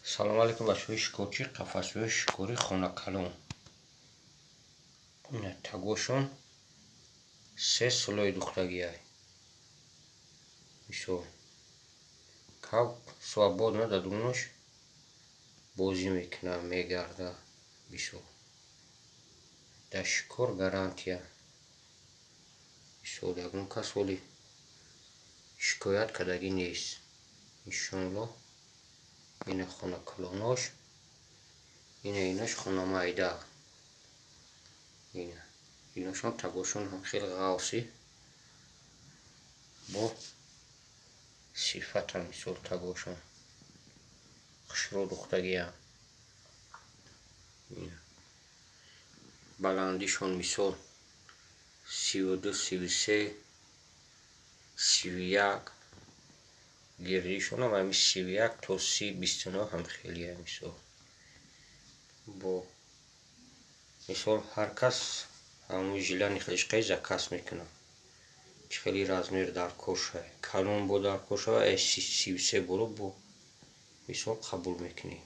سلام علیکم بچه‌های شکوچی قفس‌های شکوری خانه کلون اینه تگوشون 3 سالای دختگی های میشو کب свободно دادونش بازی میکنه میگرده میشو دشکر гарантия میشو دگون کس ولی شکایت کردگی نیست انشالله اینه خانه کلوناش اینش خانه مایده ایناشون تگوشون هم خیلی غاوسی با صفت هم میسول تگوشون خشرو دختگی هم بلندیشون میسول 32 33 31 گردیشون هم همی 31 تا 29 هم خیلی هم میسول با میسول هر کس همون جیلانی خیشقی زکس میکنه خیلی размер در کوشه کلون بو در کوشه و 33 برو بو میسول قبول میکنی